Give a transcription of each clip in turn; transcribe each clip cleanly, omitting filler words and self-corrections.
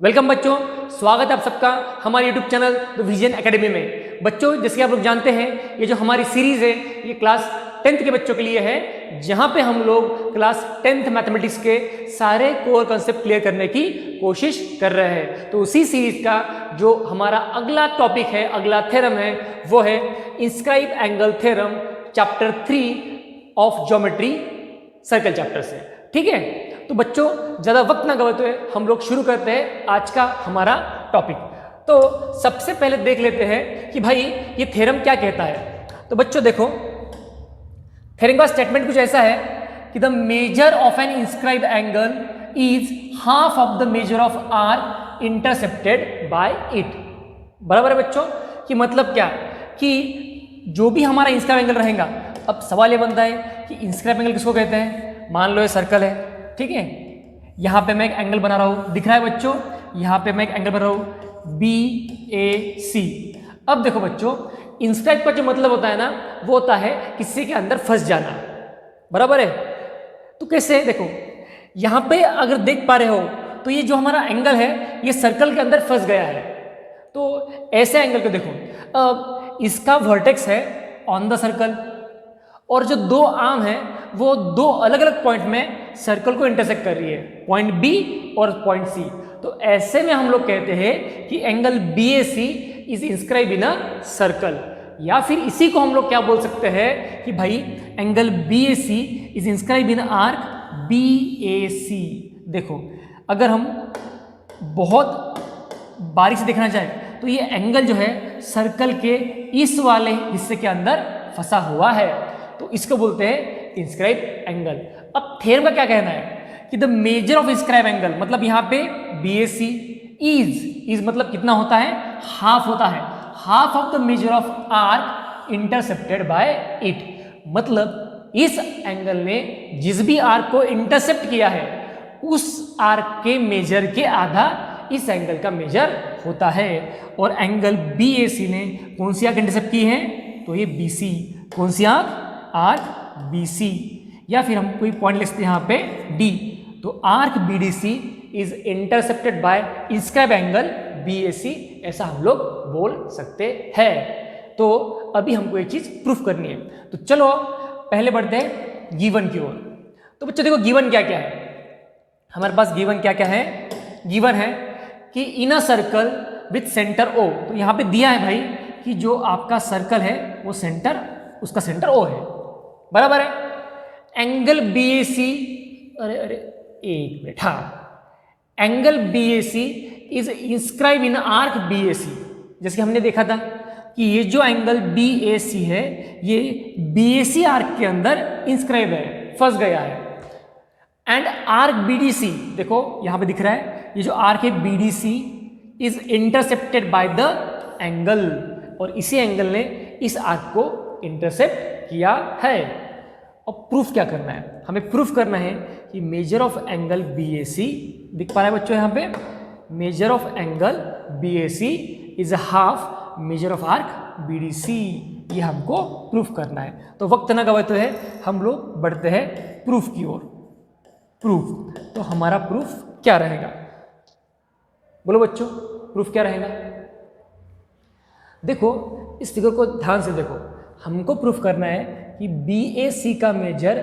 Welcome बच्चों, स्वागत है आप सबका हमारे YouTube channel the vision academy में। बच्चों, जैसे आप लोग जानते हैं, ये जो हमारी सीरीज है ये क्लास 10th के बच्चों के लिए है, जहां पे हम लोग क्लास 10th मैथमेटिक्स के सारे कोर कॉन्सेप्ट क्लियर करने की कोशिश कर रहे हैं। तो उसी सीरीज का जो हमारा अगला टॉपिक है, अगला थ्योरम है, वो है inscribe angle theorem chapter 3 of geometry circle chapter से। ठीक है, तो बच्चों ज़्यादा वक्त ना गवाते हुए हम लोग शुरू करते हैं आज का हमारा टॉपिक। तो सबसे पहले देख लेते हैं कि भाई ये थ्योरम क्या कहता है। तो बच्चों देखो, थ्योरम का स्टेटमेंट कुछ ऐसा है कि the measure of an inscribed angle is half of the measure of arc intercepted by it. बराबर है बच्चों, कि मतलब क्या कि जो भी हमारा इंस्क्राइब एंगल रहेगा, अब सवाल ये बनता है कि इंस्क्राइब एंगल किसको कहते हैं। मान लो ये सर्कल है, ठीक है, यहाँ पे मैं एक एंगल बना रहा हूँ, दिख रहा है बच्चों, यहाँ पे मैं एक एंगल बना रहा हूँ BAC। अब देखो बच्चों, इंस्क्राइब का जो मतलब होता है ना, वो होता है किसी के अंदर फंस जाना। बराबर है, तो कैसे, देखो यहाँ पे अगर देख पा रहे हो तो ये जो हमारा एंगल है ये सर्कल के अंदर फंस गया है। तो ऐसे एंगल को देखो, अब इसका वर्टेक्स है ऑन द सर्कल, और जो दो आर्म है वो दो अलग अलग पॉइंट में सर्कल को इंटरसेक्ट कर रही है, पॉइंट B और पॉइंट C। तो ऐसे में हम लोग कहते हैं कि angle BAC is inscribe in a circle, या फिर इसी को हम लोग क्या बोल सकते हैं कि भाई angle BAC is inscribe in arc BAC। देखो, अगर हम बहुत बारीक से देखना चाहें तो ये एंगल जो है सर्कल के इस वाले हिस्से के अंदर फंसा हुआ है, तो इसको बोलते हैं इंस्क्राइब एंगल। अब थ्योरम का क्या कहना है कि the measure of inscribe angle, मतलब यहाँ पे BAC इज मतलब कितना होता है, हाफ होता है, half of the measure of arc intercepted by it. मतलब इस एंगल ने जिस भी आर्क को इंटरसेप्ट किया है उस आर्क के मेजर के आधा इस एंगल का मेजर होता है। और एंगल BAC ने कौन सी आर्क इंटरसेप्ट की है, तो ये BC। कौन सी आर्क BC, या फिर हम कोई पॉइंट लिखते हैं यहाँ पे D, तो arc BDC is intercepted bye inscribe angle BAC, ऐसा हम लोग बोल सकते हैं। तो अभी हमको एक चीज प्रूफ करनी है, तो चलो पहले बढ़ते हैं गिवन की ओर। तो बच्चों देखो, गिवन क्या क्या है हमारे पास, गिवन क्या क्या है, गिवन है कि in a circle with centre O। तो यहाँ पे दिया है भाई कि जो आपका सर्कल है वो सेंटर, उसका सेंटर O है। बराबर है, एंगल BAC, अरे एक मिनट, हाँ, angle BAC is inscribe in arc BAC। जैसे हमने देखा था कि ये जो एंगल BAC है ये BAC आर्क के अंदर इंस्क्राइब है, फंस गया है। एंड आर्क BDC, देखो यहां पे दिख रहा है, ये जो आर्क है BDC is intercepted by the angle, और इसी एंगल ने इस आर्क को इंटरसेप्ट किया है। और प्रूफ क्या करना है, हमें प्रूफ करना है कि मेजर ऑफ एंगल BAC, दिख पा रहा है बच्चों यहाँ पे, major of angle BAC is half measure of arc BDC, ये हमको प्रूफ करना है। तो वक्त ना गवाते हुए हम लोग बढ़ते हैं प्रूफ की ओर। प्रूफ, तो हमारा प्रूफ क्या रहेगा, बोलो बच्चों, प्रूफ क्या रहेगा। देखो इस फिगर को ध्यान से देखो, हमको प्रूफ करना है कि BAC का मेजर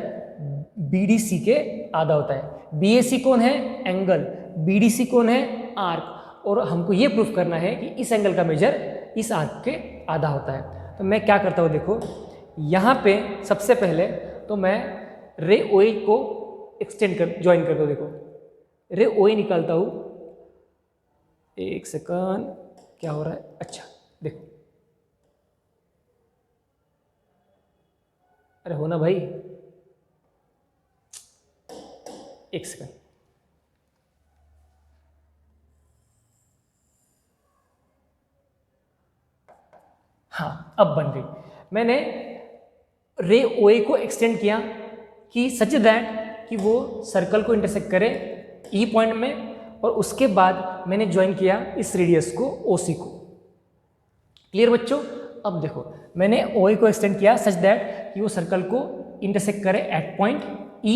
BDC के आधा होता है। BAC कौन है, एंगल, BDC कौन है, आर्क, और हमको ये प्रूफ करना है कि इस एंगल का मेजर इस आर्क के आधा होता है। तो मैं क्या करता हूँ, देखो यहाँ पे सबसे पहले तो मैं रे OA को एक्सटेंड कर ज्वाइन करता हूँ। देखो रे OA निकालता हूँ, एक सेकंड, क्या हो रहा है, अच्छा देखो, अरे हो ना भाई, एक सेकंड, हाँ अब बन गई। मैंने रे OA को एक्सटेंड किया कि सच दैट कि वो सर्कल को इंटरसेक्ट करे E पॉइंट में, और उसके बाद मैंने ज्वाइन किया इस रेडियस को OC को। क्लियर बच्चों। अब देखो मैंने OA को एक्सटेंड किया सच दैट कि वो सर्कल को इंटरसेक्ट करे एट पॉइंट E,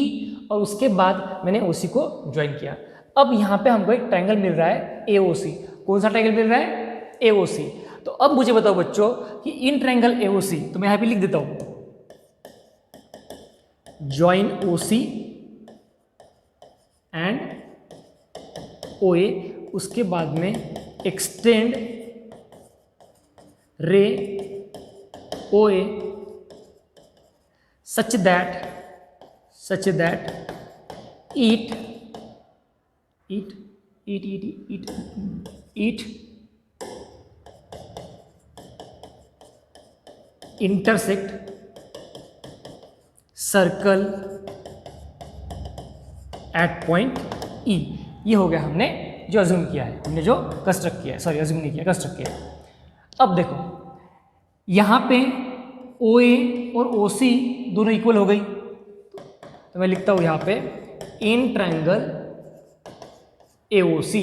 और उसके बाद मैंने OC को ज्वाइन किया। अब यहाँ पे हमको एक ट्रायंगल मिल रहा है AOC। कौन सा ट्रायंगल मिल रहा है? AOC। तो अब मुझे बताओ बच्चों कि इन ट्रायंगल AOC, तो मैं यहाँ पे लिख देता हूँ ज्वाइन OC एंड OA, उसके बाद में एक्सटेंड रे OA such that it intersect circle at point E। ये हो गया हमने जो अज्यूम किया है, हमने जो कंस्ट्रक्ट किया है, सॉरी अज्यूम नहीं किया, कंस्ट्रक्ट किया है। अब देखो यहाँ पे OA और OC दोनों इक्वल हो गई, तो मैं लिखता हूँ यहाँ पे in triangle AOC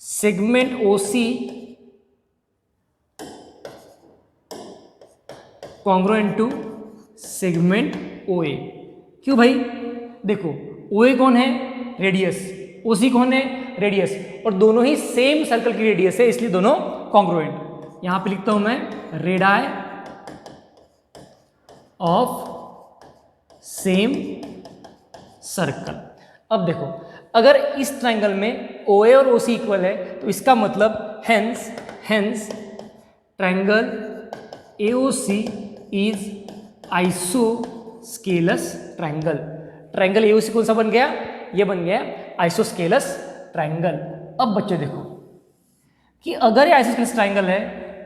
segment OC congruent to segment OA। क्यों भाई? देखो OA कौन है? रेडियस। OC कौन है? रेडियस। और दोनों ही सेम सर्कल की रेडियस है, इसलिए दोनों कॉन्ग्रुएंट। यहां पे लिखता हूं मैं रेडाई ऑफ सेम सर्कल। अब देखो अगर इस ट्रायंगल में OA और OC इक्वल है तो इसका मतलब hence triangle AOC is isosceles triangle. Triangle AOC कौन सा बन गया? ये बन गया आइसोस्केलस ट्रायंगल। अब बच्चों देखो कि अगर ये आइसोस्केलस ट्रायंगल है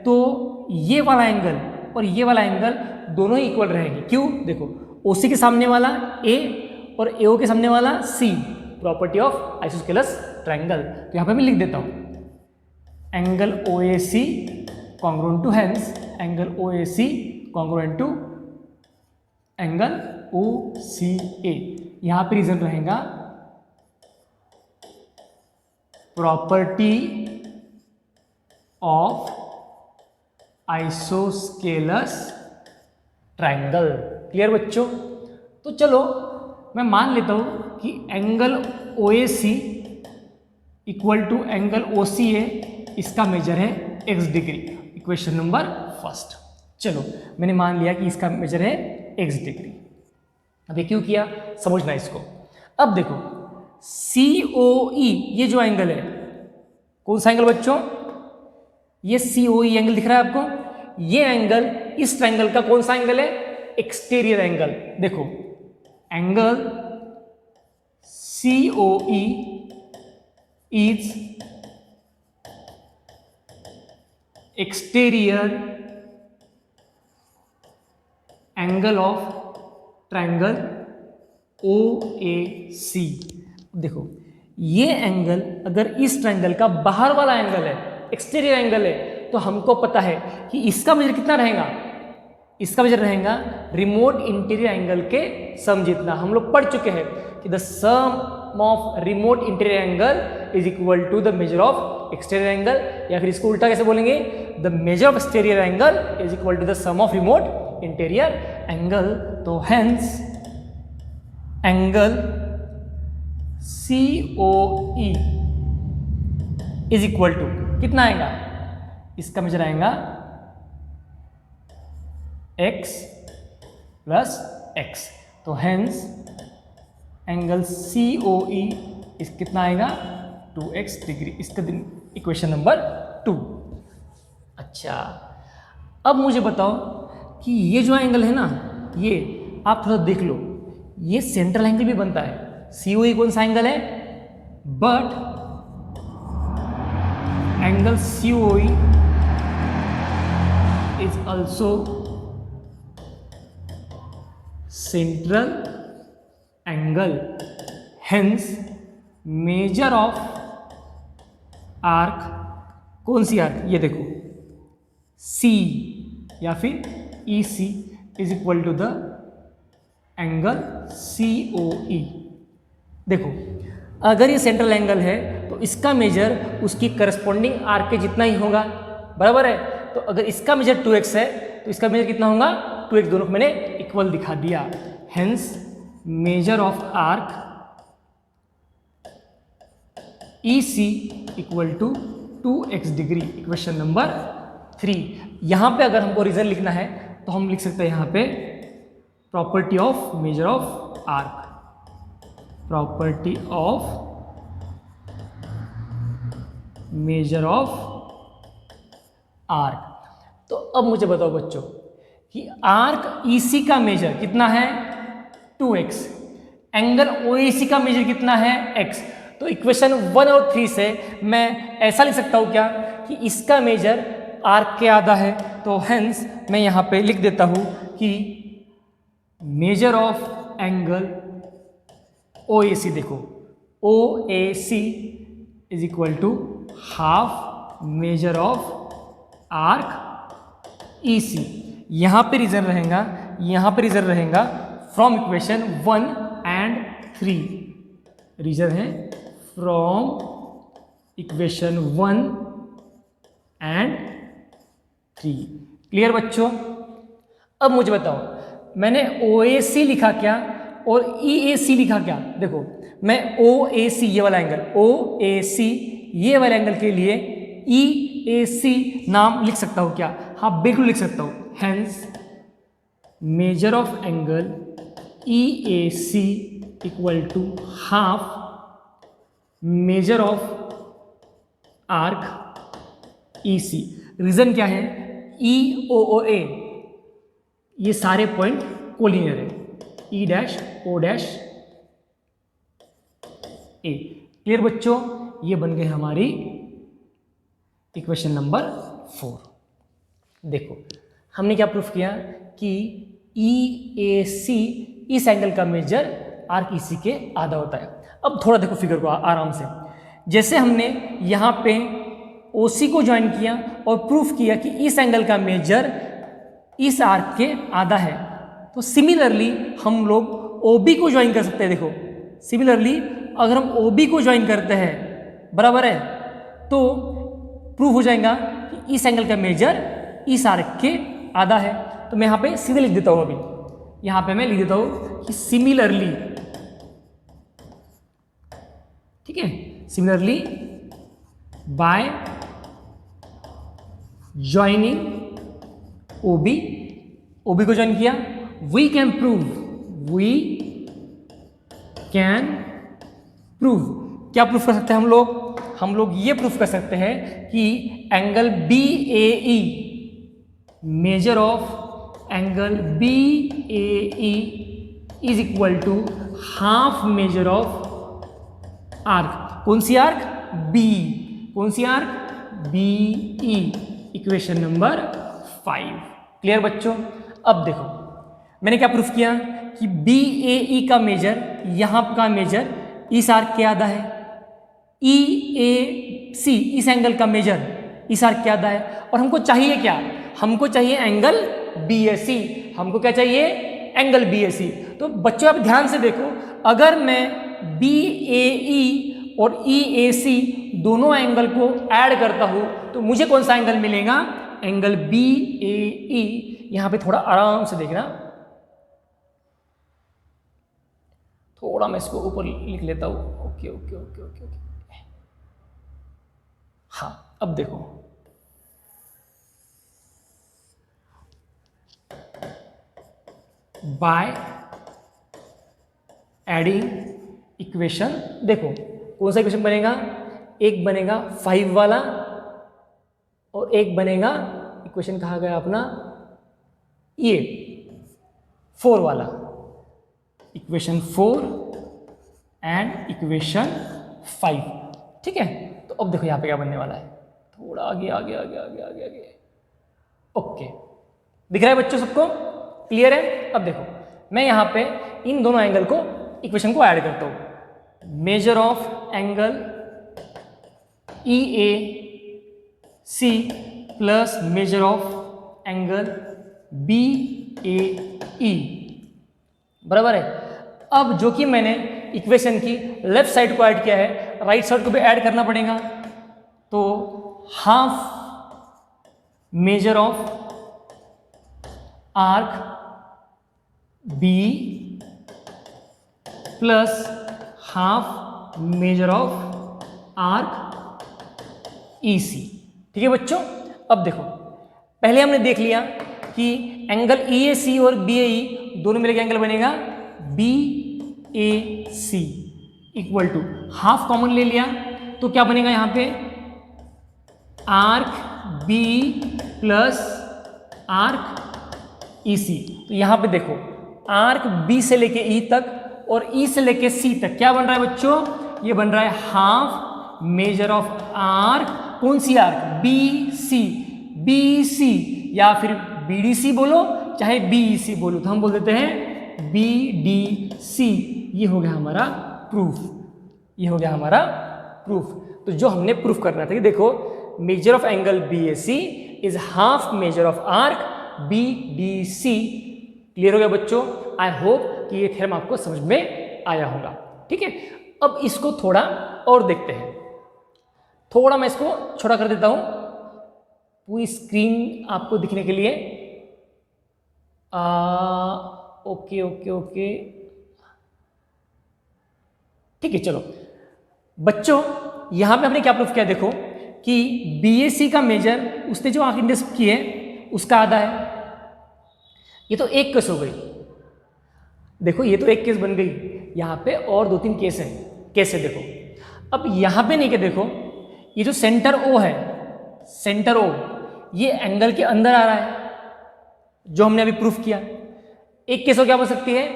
तो ये वाला एंगल और ये वाला एंगल दोनों ही इक्वल रहेंगे। क्यों? देखो OC के सामने वाला A और AO के सामने वाला C, property of isosceles triangle. तो यहाँ पे मैं लिख देता हूँ angle OAC congruent to hence angle OAC congruent to angle OCA। यहाँ पे रीजन रहेगा property of isosceles triangle. Clear बच्चों? तो चलो मैं मान लेता हूं कि angle OAC equal to angle OCA, इसका मेजर है x degree. Equation number first. चलो मैंने मान लिया कि इसका मेजर है x डिग्री। अभी क्यों किया समझना इसको। अब देखो COE ये जो एंगल है, कौन सा एंगल बच्चों? ये COE एंगल दिख रहा है आपको? ये एंगल इस ट्रायंगल का कौन सा एंगल है? Exterior angle. देखो angle COE is exterior angle of triangle OAC। देखो ये एंगल अगर इस ट्रायंगल का बाहर वाला एंगल है, एक्सटीरियर एंगल है, तो हमको पता है कि इसका मेजर कितना रहेगा? इसका मेजर रहेगा रिमोट इंटीरियर एंगल के सम जितना। हम लोग पढ़ चुके हैं कि the sum of remote interior angle is equal to the measure of exterior angle, या फिर इसको उल्टा कैसे बोलेंगे? The measure of exterior angle is equal to the sum of remote interior angle. तो hence angle COE is equal to कितना आएगा? इसका मेजर आएगा x प्लस x। तो हेंस एंगल COE इस कितना आएगा? 2x degree. इसका इक्वेशन नंबर 2। अच्छा अब मुझे बताओ कि ये जो एंगल है ना, ये आप थोड़ा देख लो, ये सेंट्रल एंगल भी बनता है। COE कौन सा एंगल है? But angle COE is also central angle. Hence measure of arc, कौन सी आर्क? ये देखो C या फिर EC is equal to the angle COE। देखो अगर ये सेंट्रल एंगल है तो इसका मेजर उसकी करस्पॉन्डिंग आर्क के जितना ही होगा, बराबर है? तो अगर इसका मेजर 2x है तो इसका मेजर कितना होगा? 2x। दोनों को मैंने इक्वल दिखा दिया। Hence measure of arc E C equal to 2x degree, equation number 3। यहाँ पे अगर हमको रीजन लिखना है तो हम लिख सकते हैं यहाँ पे property of major of arc, property of major of arc. तो अब मुझे बताओ बच्चों कि आर्क ईसी का मेजर कितना है 2x, एंगल ओएसी का मेजर कितना है x। तो इक्वेशन 1 और 3 से मैं ऐसा लिख सकता हूं क्या कि इसका मेजर आर्क के आधा है। तो हेंस मैं यहां पे लिख देता हूं कि मेजर ऑफ एंगल ओएसी, देखो OAC is equal to half measure of arc EC. यहां पे रीजन रहेगा, यहां पे रीजन रहेगा फ्रॉम इक्वेशन 1 एंड 3, रीजन है फ्रॉम इक्वेशन 1 एंड 3। क्लियर बच्चों? अब मुझे बताओ मैंने OAC लिखा क्या और EAC लिखा क्या। देखो मैं OAC ये वाला एंगल, OAC ये वाला एंगल के लिए EAC नाम लिख सकता हूं क्या? हाँ बिल्कुल लिख सकता हूं। Hence measure of angle EAC equal to half measure of arc EC। Reason क्या है? EOA ये सारे पॉइंट कोलिनियर है, E dash O dash A। Clear बच्चों? ये बन गए हमारी इक्वेशन नंबर 4। देखो हमने क्या प्रूफ किया कि EAC इस एंगल का मेजर आर्क EC के आधा होता है। अब थोड़ा देखो फिगर को आराम से। जैसे हमने यहाँ पे OC को ज्वाइन किया और प्रूफ किया कि इस एंगल का मेजर इस आर्क के आधा है, तो सिमिलरली हम लोग OB को ज्वाइन कर सकते हैं। देखो सिमिलरली अगर हम OB को ज्वाइन करते हैं, बराबर है, तो प्रूफ हो जाएगा कि इस एंगल का मेजर इस आर्क के आधा है। तो मैं यहाँ पे सीधे लिख देता हूँ। अभी यहाँ पे मैं लिख देता हूँ कि सिमिलरली, ठीक है, सिमिलरली बाय ज्वाइनिंग OB को ज्वाइन किया, वी कैन प्रूव क्या प्रूफ कर सकते हैं हम लोग ये प्रूफ कर सकते हैं कि angle BAE, measure of angle BAE is equal to half measure of arc. कौन सी आर्क? B। कौन सी arc? BE, equation number 5। Clear बच्चों? अब देखो मैंने क्या प्रूफ किया कि BAE का मेजर, यहां का मेजर इस आर्क के आधा है, EAC इस एंगल का मेजर इस आर्क के आधा है, और हमको चाहिए क्या? हमको चाहिए एंगल BAC। हमको क्या चाहिए? Angle BAC। तो बच्चों आप ध्यान से देखो, अगर मैं BAE और EAC दोनों एंगल को ऐड करता हूं तो मुझे कौन सा एंगल मिलेगा? Angle BAE। यहां पे थोड़ा आराम से देखना, थोड़ा मैं इसको ऊपर लिख लेता हूं। Okay okay okay okay okay. हाँ अब देखो, बाय एडिंग इक्वेशन, देखो कौन सा इक्वेशन बनेगा? एक बनेगा 5 वाला और एक बनेगा, इक्वेशन कहा गया अपना ये 4 वाला, इक्वेशन 4 एंड इक्वेशन 5। ठीक है, तो अब देखो यहां पे क्या बनने वाला है, थोड़ा आगे आगे आगे आगे आगे आगे। ओके, दिख रहा है बच्चों सबको? क्लियर है? अब देखो मैं यहां पे इन दोनों एंगल को, इक्वेशन को ऐड करता हूं। Major of angle EAC plus major of angle BAE, बराबर है। अब जो कि मैंने इक्वेशन की लेफ्ट साइड को ऐड किया है, राइट साइड को भी ऐड करना पड़ेगा। तो half measure of arc B plus half measure of arc E C. ठीक है बच्चों, अब देखो पहले हमने देख लिया कि एंगल ई ए सी और बी ए ई दोनों मिलकर एंगल बनेगा B A C equal to half common ले लिया तो क्या बनेगा यहाँ पे arc B plus arc E C. तो यहाँ पे देखो आर्क बी से लेके ई तक और ई से लेके सी तक क्या बन रहा है बच्चों, ये बन रहा है हाफ मेजर ऑफ आर्क। कौन सी arc, B C, B C या फिर बी डी सी बोलो चाहे बी ई सी बोलो, तो हम बोल देते हैं बी डी सी। ये हो गया हमारा प्रूफ, ये हो गया हमारा प्रूफ। तो जो हमने प्रूफ करना था कि देखो measure of angle B A C is half measure of arc B D C. Clear हो गया बच्चों? आई होप कि ये थ्योरम आपको समझ में आया होगा। ठीक है, अब इसको थोड़ा और देखते हैं। थोड़ा मैं इसको छोटा कर देता हूं पूरी स्क्रीन आपको दिखने के लिए। ओके ओके ओके, ठीक है। चलो बच्चों, यहां पे हमने क्या प्रूफ किया, देखो कि बीएसी का मेजर उसने जो आखिरी इंडेक्स की है उसका आधा है। ये तो एक केस हो गई, देखो ये तो एक केस बन गई, यहां पे और 2-3 केस हैं। कैसे देखो, अब यहां पे नहीं कि देखो ये जो सेंटर ओ है, सेंटर ओ ये एंगल के अंदर आ रहा है जो हमने अभी प्रूफ किया। एक केस हो क्या हो सकती है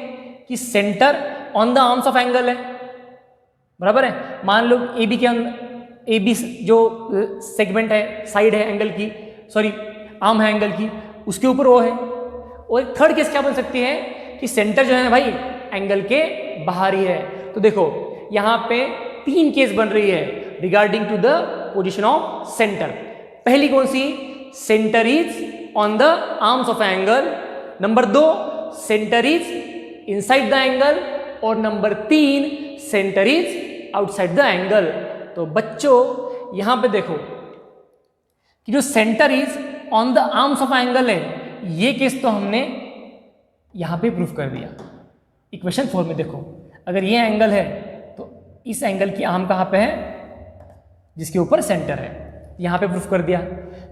कि centre on the arms of angle है, बराबर है। मान लो ए बी के अंदर, ए बी जो सेगमेंट है, साइड है एंगल की, सॉरी आर्म है एंगल की, उसके ऊपर ओ है। और एक थर्ड केस क्या बन सकती है कि सेंटर जो है ना भाई एंगल के बाहर ही है। तो देखो यहां पे 3 केस बन रही है regarding to the position of centre. पहली कौन सी, centre is on the arms of angle. Number 2, centre is inside the angle. और number 3, centre is outside the angle. तो बच्चों यहां पे देखो कि जो centre is on the arms of angle है, ये केस तो हमने यहां पे प्रूफ कर दिया। इक्वेशन 4 में देखो, अगर ये एंगल है तो इस एंगल की आर्म कहां पे है, जिसके ऊपर सेंटर है, यहां पे प्रूफ कर दिया।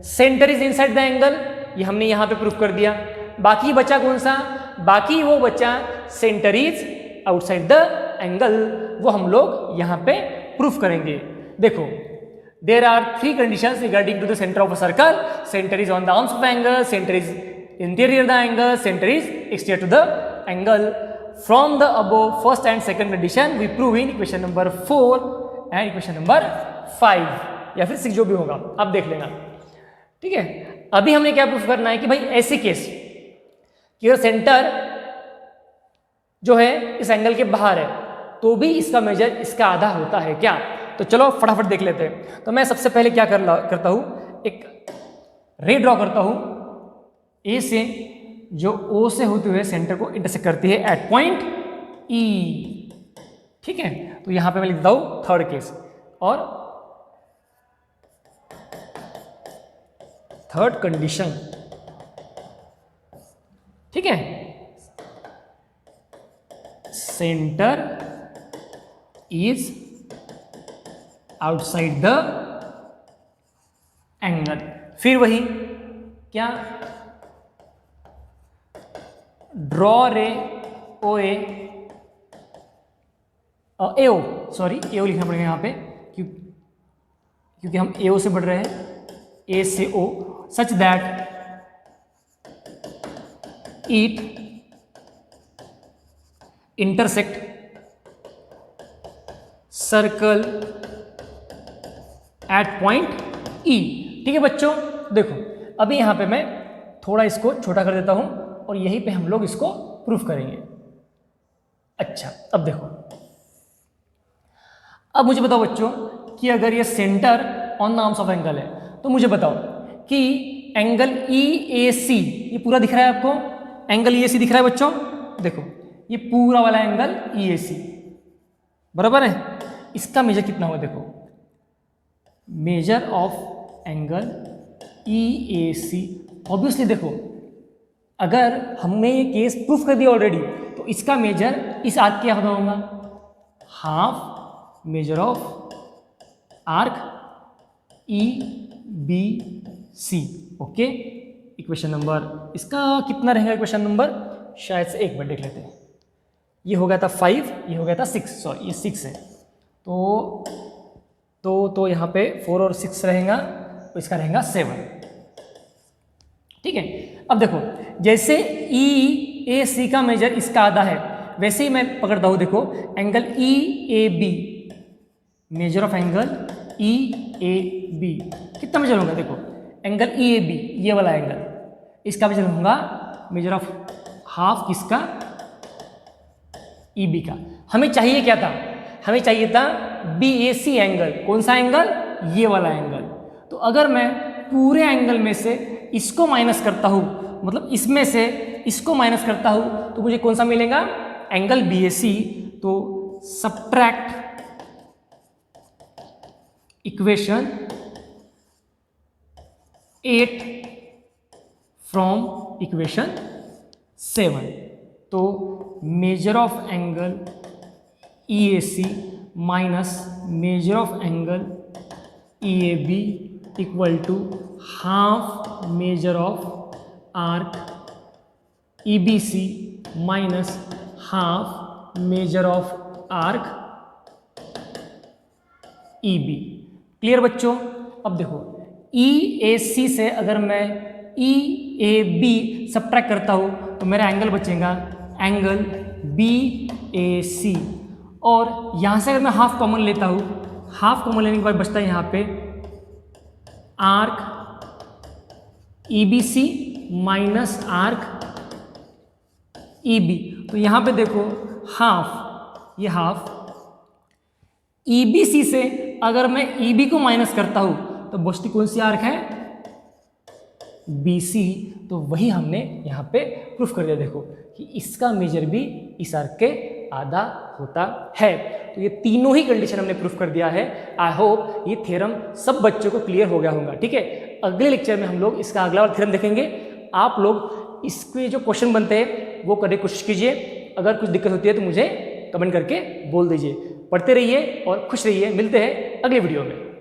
Centre is inside the angle, ये हमने यहां पे प्रूफ कर दिया। बाकी बचा कौन सा, बाकी वो बचा centre is outside the angle, वो हम लोग यहां पे प्रूफ करेंगे। देखो there are 3 conditions regarding to the centre of a circle. Centre is on the arms of angle, centre is interior the angle, centre is exterior to the angle. From the above first and second condition we prove in equation number 4 and equation number 5 या फिर 6 जो भी होगा आप देख लेना। ठीक है, अभी हमने क्या प्रूफ करना है कि भाई ऐसे केस कि अगर सेंटर जो है इस एंगल के बाहर है तो भी इसका मेजर इसका आधा होता है क्या। तो चलो फटाफट देख लेते हैं। तो मैं सबसे पहले क्या करता हूं, एक रे ड्रॉ करता हूं ए से, जो ओ से होते हुए सेंटर को इंटरसेक्ट करती है एट पॉइंट ई। ठीक है, तो यहां पे मैं लिख देता हूं थर्ड केस और थर्ड कंडीशन। ठीक है, centre is outside the angle. फिर वही क्या, ड्रॉ रे ओ ए ओ, सॉरी ए ओ लिखना पड़ेगा यहाँ पे क्योंकि हम ए ओ से बढ़ रहे हैं, ए से O, such that it intersect circle at point E. ठीक है बच्चों, देखो अभी यहां पे मैं थोड़ा इसको छोटा कर देता हूं और यहीं पे हम लोग इसको प्रूफ करेंगे। अच्छा, अब देखो, अब मुझे बताओ बच्चों कि अगर ये centre on the arms of angle है तो मुझे बताओ कि एंगल ई ए सी, ये पूरा दिख रहा है आपको, एंगल ई ए सी दिख रहा है बच्चों। देखो ये पूरा वाला एंगल ई ए सी, बराबर है। इसका मेजर कितना होगा, देखो measure of angle E A C. Obviously देखो अगर हमने ये केस प्रूफ कर दिया ऑलरेडी तो इसका मेजर इस आर्क के यहाँ होगा half measure of arc E B C. Okay, equation number इसका कितना रहेगा? इक्वेशन नंबर शायद से एक बार देख लेते हैं। ये हो गया था 5, ये हो गया था 6, सॉरी ये 6 है, तो यहाँ पे 4 और 6 रहेगा, तो इसका रहेगा 7। ठीक है, अब देखो जैसे ई ए सी का मेजर इसका आधा है, वैसे ही मैं पकड़ता हूँ, देखो angle E A B, measure of angle E A B कितना मेजर होगा? देखो एंगल ई ए बी, ये वाला एंगल, इसका मेजर होगा मेजर ऑफ हाफ किसका? ई बी का। हमें चाहिए क्या था? हमें चाहिए था बी ए सी एंगल। कौन सा एंगल? ये वाला एंगल। तो अगर मैं पूरे एंगल में से इसको माइनस करता हूँ, मतलब इसमें से इसको माइनस करता हूँ, तो मुझे कौन सा मिलेगा? Angle B A C. तो सब्ट्रैक्ट इक्वेशन 8 फ्रॉम इक्वेशन 7। तो measure of angle E A C minus measure of angle E A B equal to half measure of arc E B C minus half measure of arc E B. Clear बच्चों? अब देखो ई A सी से अगर मैं ई A B subtract करता हूँ तो मेरा एंगल बचेगा एंगल बी ए सी, और यहाँ से अगर मैं हाफ कॉमन लेता हूँ, हाफ कॉमन लेने के बाद बचता है यहाँ पे arc E B C minus arc E B. तो यहाँ पे देखो हाफ, ये हाफ ई बी सी से अगर मैं ई बी को माइनस करता हूँ तो बचती कौन सी आर्क है? B C. तो वही हमने यहाँ पे प्रूफ कर दिया, देखो कि इसका मेजर भी इस आर्क के आधा होता है। तो ये तीनों ही कंडीशन हमने प्रूफ कर दिया है। आई होप ये थ्योरम सब बच्चों को क्लियर हो गया होगा। ठीक है, अगले लेक्चर में हम लोग इसका अगला वाला थ्योरम देखेंगे। आप लोग इसके जो क्वेश्चन बनते हैं वो करने की कोशिश कीजिए। अगर कुछ दिक्कत होती है तो मुझे कमेंट करके बोल दीजिए। पढ़ते रहिए और खुश रहिए। मिलते हैं अगले वीडियो में।